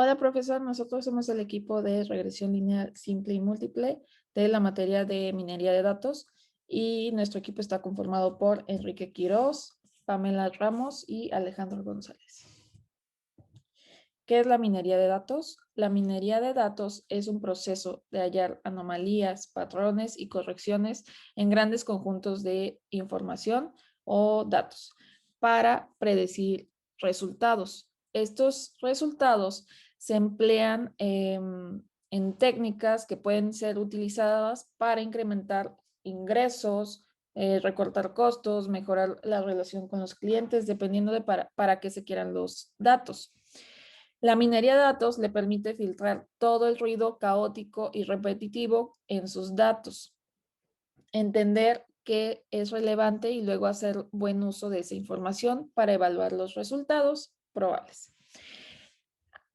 Hola, profesor. Nosotros somos el equipo de regresión lineal simple y múltiple de la materia de minería de datos y nuestro equipo está conformado por Enrique Quiroz, Pamela Ramos y Alejandro González. ¿Qué es la minería de datos? La minería de datos es un proceso de hallar anomalías, patrones y correcciones en grandes conjuntos de información o datos para predecir resultados. Estos resultados se emplean en técnicas que pueden ser utilizadas para incrementar ingresos, recortar costos, mejorar la relación con los clientes, dependiendo de para qué se quieran los datos. La minería de datos le permite filtrar todo el ruido caótico y repetitivo en sus datos, entender qué es relevante y luego hacer buen uso de esa información para evaluar los resultados probables.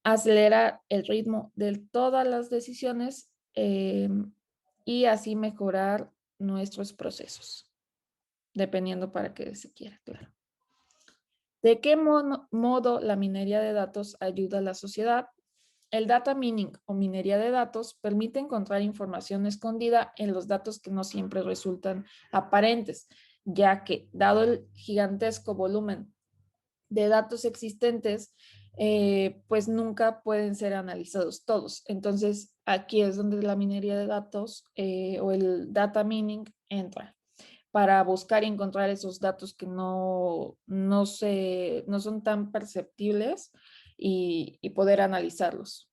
Acelerar el ritmo de todas las decisiones y así mejorar nuestros procesos, dependiendo para qué se quiera, claro. ¿De qué modo la minería de datos ayuda a la sociedad? El data mining o minería de datos permite encontrar información escondida en los datos que no siempre resultan aparentes, ya que, dado el gigantesco volumen de datos existentes, pues nunca pueden ser analizados todos. Entonces, aquí es donde la minería de datos o el data mining entra para buscar y encontrar esos datos que no son tan perceptibles y poder analizarlos.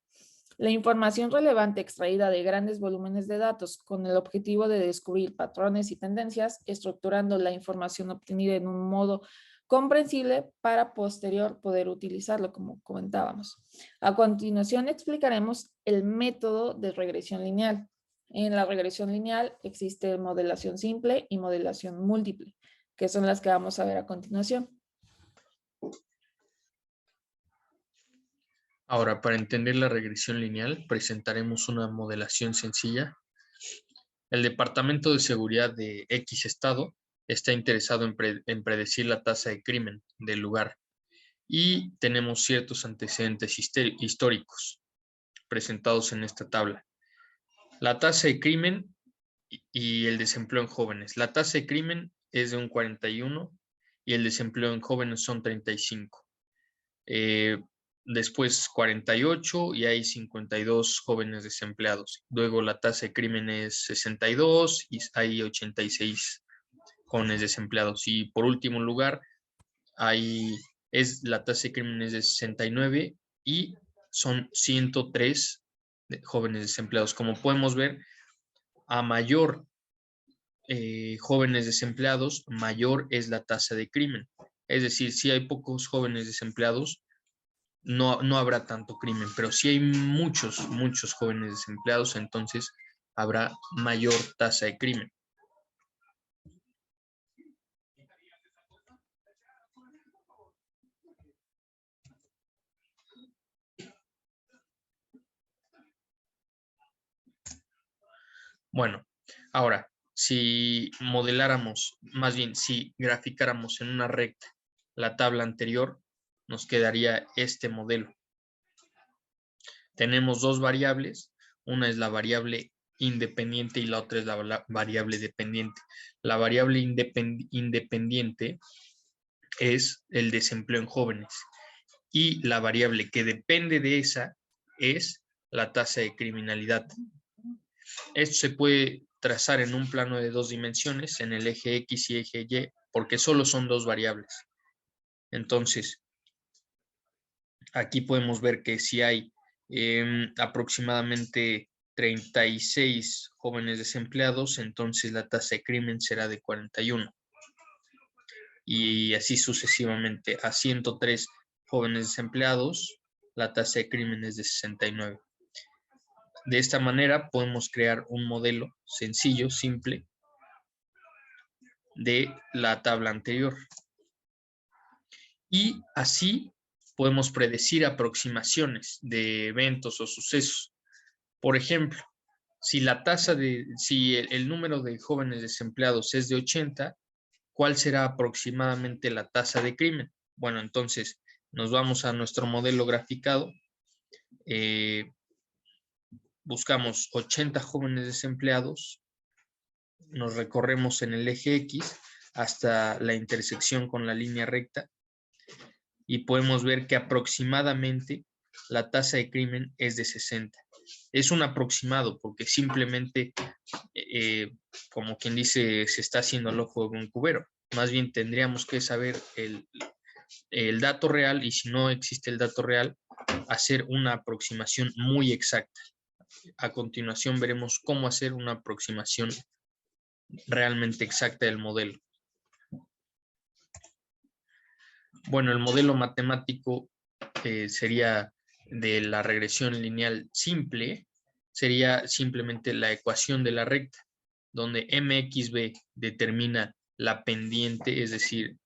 La información relevante extraída de grandes volúmenes de datos con el objetivo de descubrir patrones y tendencias, estructurando la información obtenida en un modo comprensible para posterior poder utilizarlo, como comentábamos. A continuación explicaremos el método de regresión lineal. En la regresión lineal existe modelación simple y modelación múltiple, que son las que vamos a ver a continuación. Ahora, para entender la regresión lineal, presentaremos una modelación sencilla. El Departamento de Seguridad de X estado está interesado en predecir la tasa de crimen del lugar y tenemos ciertos antecedentes históricos presentados en esta tabla. La tasa de crimen y el desempleo en jóvenes. La tasa de crimen es de un 41 y el desempleo en jóvenes son 35. Después 48 y hay 52 jóvenes desempleados. Luego la tasa de crimen es 62 y hay 86 jóvenes desempleados. Y por último lugar, la tasa de crimen es de 69 y son 103 jóvenes desempleados. Como podemos ver, a mayor jóvenes desempleados, mayor es la tasa de crimen. Es decir, si hay pocos jóvenes desempleados, no habrá tanto crimen, pero si hay muchos jóvenes desempleados, entonces habrá mayor tasa de crimen. Bueno, ahora, si modeláramos, más bien, si graficáramos en una recta la tabla anterior, nos quedaría este modelo. Tenemos dos variables, una es la variable independiente y la otra es la variable dependiente. La variable independiente es el desempleo en jóvenes y la variable que depende de esa es la tasa de criminalidad. Esto se puede trazar en un plano de dos dimensiones, en el eje X y eje Y, porque solo son dos variables. Entonces, aquí podemos ver que si hay aproximadamente 36 jóvenes desempleados, entonces la tasa de crimen será de 41. Y así sucesivamente. A 103 jóvenes desempleados, la tasa de crimen es de 69. De esta manera podemos crear un modelo sencillo, simple, de la tabla anterior. Y así podemos predecir aproximaciones de eventos o sucesos. Por ejemplo, si el número de jóvenes desempleados es de 80, ¿cuál será aproximadamente la tasa de crimen? Bueno, entonces nos vamos a nuestro modelo graficado buscamos 80 jóvenes desempleados, nos recorremos en el eje X hasta la intersección con la línea recta y podemos ver que aproximadamente la tasa de crimen es de 60. Es un aproximado porque simplemente, como quien dice, se está haciendo el ojo de un cubero. Más bien tendríamos que saber el dato real, y si no existe el dato real, hacer una aproximación muy exacta. A continuación veremos cómo hacer una aproximación realmente exacta del modelo. Bueno, el modelo matemático sería de la regresión lineal simple, sería simplemente la ecuación de la recta, donde mxb determina la pendiente, es decir,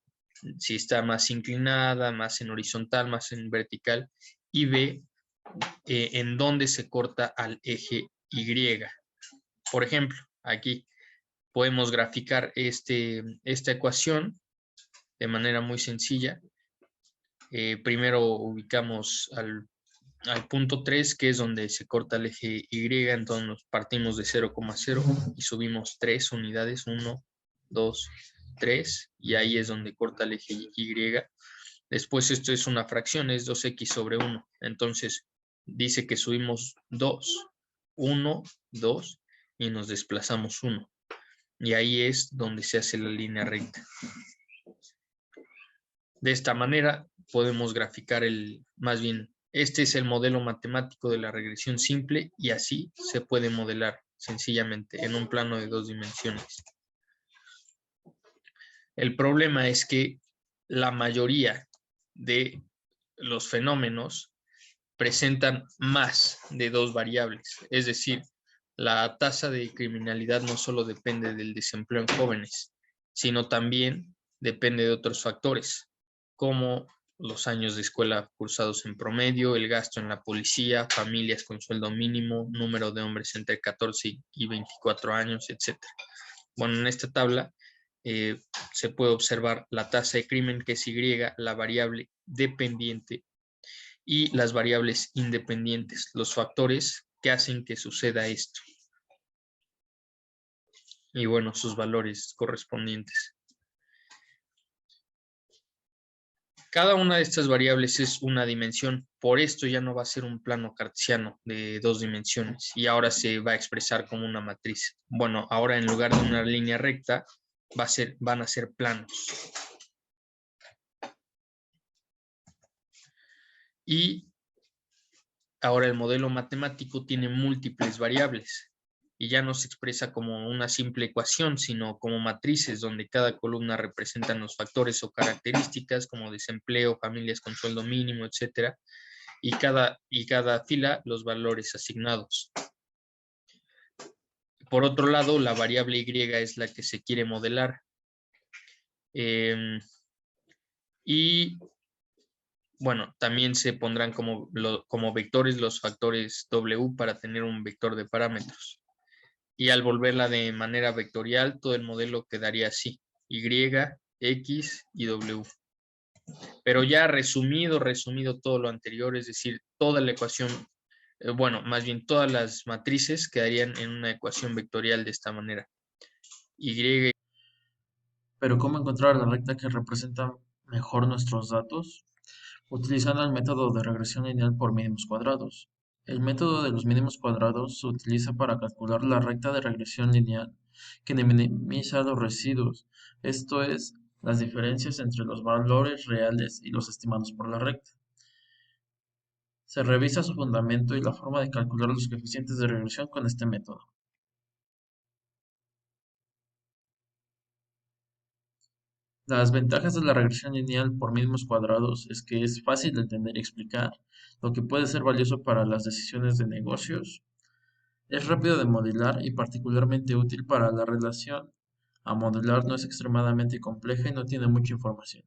si está más inclinada, más en horizontal, más en vertical, y b en dónde se corta al eje Y. Por ejemplo, aquí podemos graficar esta ecuación de manera muy sencilla. Primero ubicamos al punto 3, que es donde se corta el eje Y, entonces nos partimos de 0,0 y subimos 3 unidades, 1, 2, 3, y ahí es donde corta el eje Y. Después esto es una fracción, es 2x sobre 1, entonces dice que subimos 2, 1, 2, y nos desplazamos 1. Y ahí es donde se hace la línea recta. De esta manera podemos graficar más bien, este es el modelo matemático de la regresión simple y así se puede modelar sencillamente en un plano de 2 dimensiones. El problema es que la mayoría de los fenómenos presentan más de 2 variables, es decir, la tasa de criminalidad no solo depende del desempleo en jóvenes, sino también depende de otros factores, como los años de escuela cursados en promedio, el gasto en la policía, familias con sueldo mínimo, número de hombres entre 14 y 24 años, etc. Bueno, en esta tabla se puede observar la tasa de crimen, que es Y, la variable dependiente, y las variables independientes, los factores que hacen que suceda esto. Y bueno, sus valores correspondientes. Cada una de estas variables es una dimensión, por esto ya no va a ser un plano cartesiano de 2 dimensiones y ahora se va a expresar como una matriz. Bueno, ahora en lugar de una línea recta van a ser planos. Y ahora el modelo matemático tiene múltiples variables y ya no se expresa como una simple ecuación, sino como matrices donde cada columna representa los factores o características como desempleo, familias con sueldo mínimo, etc. Y cada fila los valores asignados. Por otro lado, la variable Y es la que se quiere modelar. Y bueno, también se pondrán como vectores los factores W para tener un vector de parámetros. Y al volverla de manera vectorial, todo el modelo quedaría así: Y, X y W. Pero ya resumido todo lo anterior, es decir, toda la ecuación, bueno, más bien todas las matrices quedarían en una ecuación vectorial de esta manera. Y. Pero ¿cómo encontrar la recta que representa mejor nuestros datos? Utilizando el método de regresión lineal por mínimos cuadrados. El método de los mínimos cuadrados se utiliza para calcular la recta de regresión lineal que minimiza los residuos, esto es, las diferencias entre los valores reales y los estimados por la recta. Se revisa su fundamento y la forma de calcular los coeficientes de regresión con este método. Las ventajas de la regresión lineal por mínimos cuadrados es que es fácil de entender y explicar, lo que puede ser valioso para las decisiones de negocios. Es rápido de modelar y particularmente útil para la relación a modelar, no es extremadamente compleja y no tiene mucha información.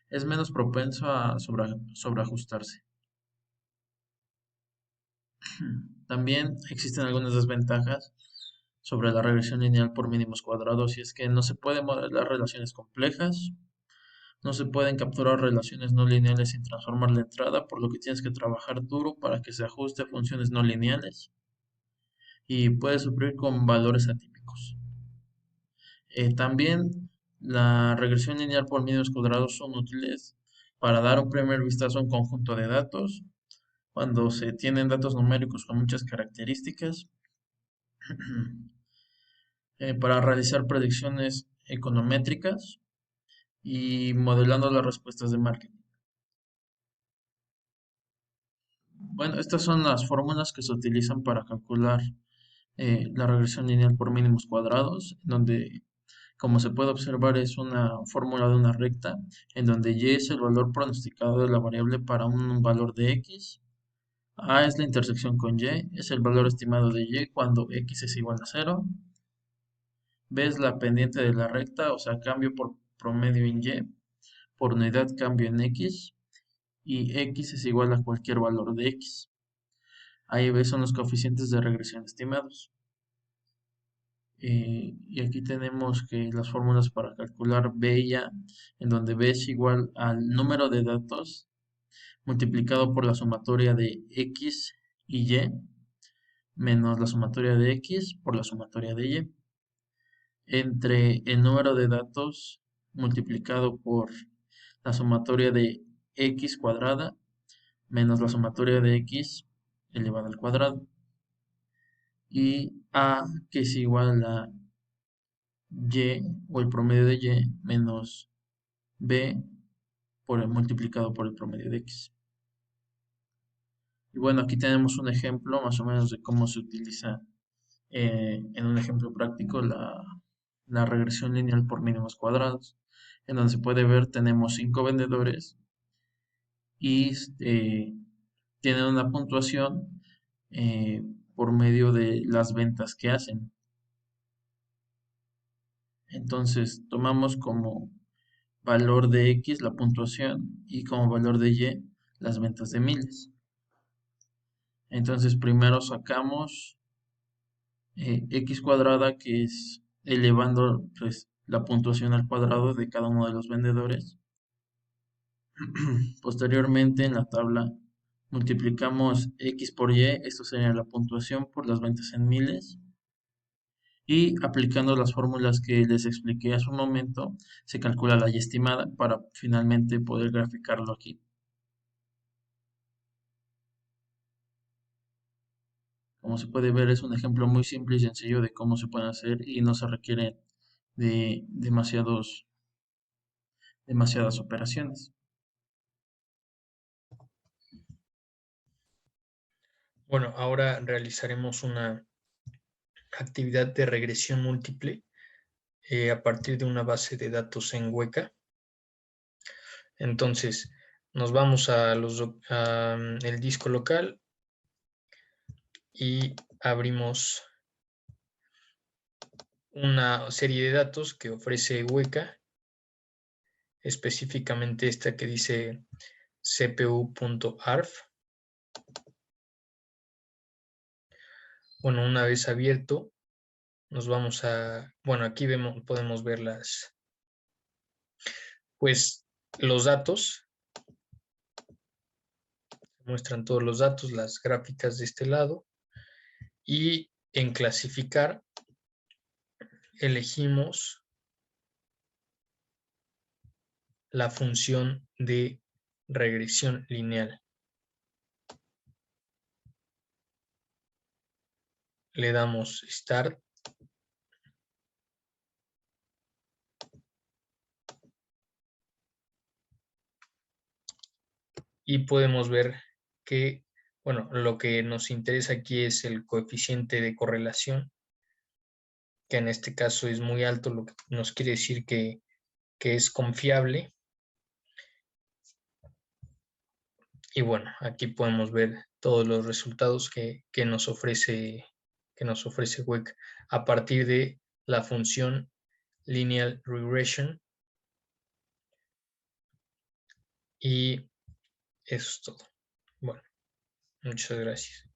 Es menos propenso a sobreajustarse. También existen algunas desventajas sobre la regresión lineal por mínimos cuadrados y es que no se puede modelar relaciones complejas, No se pueden capturar relaciones no lineales sin transformar la entrada, por lo que tienes que trabajar duro para que se ajuste a funciones no lineales y puedes sufrir con valores atípicos. También la regresión lineal por mínimos cuadrados son útiles para dar un primer vistazo a un conjunto de datos cuando se tienen datos numéricos con muchas características para realizar predicciones econométricas y modelando las respuestas de marketing. Bueno, estas son las fórmulas que se utilizan para calcular la regresión lineal por mínimos cuadrados, donde, como se puede observar, es una fórmula de una recta, en donde y es el valor pronosticado de la variable para un valor de x, a es la intersección con y, es el valor estimado de y cuando x es igual a 0, b es la pendiente de la recta, o sea, cambio por promedio en y, por unidad cambio en x, y x es igual a cualquier valor de x. A y b son los coeficientes de regresión estimados. Y aquí tenemos que las fórmulas para calcular B y A, en donde B es igual al número de datos multiplicado por la sumatoria de X y Y, menos la sumatoria de X por la sumatoria de Y, entre el número de datos multiplicado por la sumatoria de X cuadrada, menos la sumatoria de X elevado al cuadrado, y A, que es igual a Y o el promedio de Y menos B multiplicado por el promedio de X. Y bueno, aquí tenemos un ejemplo más o menos de cómo se utiliza en un ejemplo práctico la regresión lineal por mínimos cuadrados. En donde se puede ver, tenemos 5 vendedores y tienen una puntuación por medio de las ventas que hacen. Entonces, tomamos como valor de X la puntuación y como valor de Y las ventas de miles. Entonces primero sacamos X cuadrada, que es elevando pues, la puntuación al cuadrado de cada uno de los vendedores. Posteriormente en la tabla multiplicamos X por Y, esto sería la puntuación por las ventas en miles. Y aplicando las fórmulas que les expliqué hace un momento, se calcula la Y estimada para finalmente poder graficarlo aquí. Como se puede ver, es un ejemplo muy simple y sencillo de cómo se puede hacer y no se requiere de demasiadas operaciones. Bueno, ahora realizaremos una actividad de regresión múltiple a partir de una base de datos en Weka. Entonces, nos vamos a el disco local y abrimos una serie de datos que ofrece Weka, específicamente esta que dice cpu.arf. Bueno, una vez abierto, nos vamos a, bueno, aquí podemos ver pues los datos, muestran todos los datos, las gráficas de este lado, y en clasificar elegimos la función de regresión lineal. Le damos Start. Y podemos ver que, bueno, lo que nos interesa aquí es el coeficiente de correlación, que en este caso es muy alto, lo que nos quiere decir que es confiable. Y bueno, aquí podemos ver todos los resultados que nos ofrece Weka a partir de la función Linear Regression. Y eso es todo. Bueno, muchas gracias.